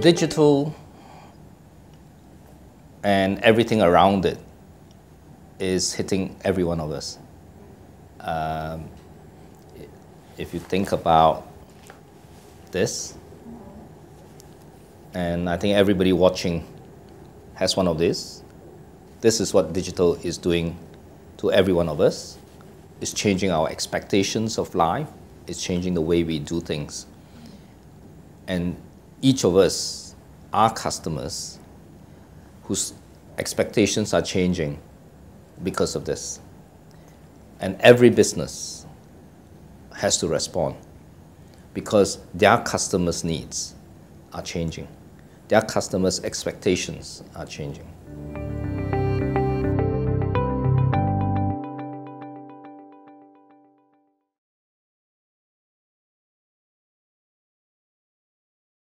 Digital and everything around it is hitting every one of us. If you think about this, and I think everybody watching has one of these. This is what digital is doing to every one of us. It's changing our expectations of life. It's changing the way we do things. And each of us are customers whose expectations are changing because of this. And every business has to respond because their customers' needs are changing. Their customers' expectations are changing.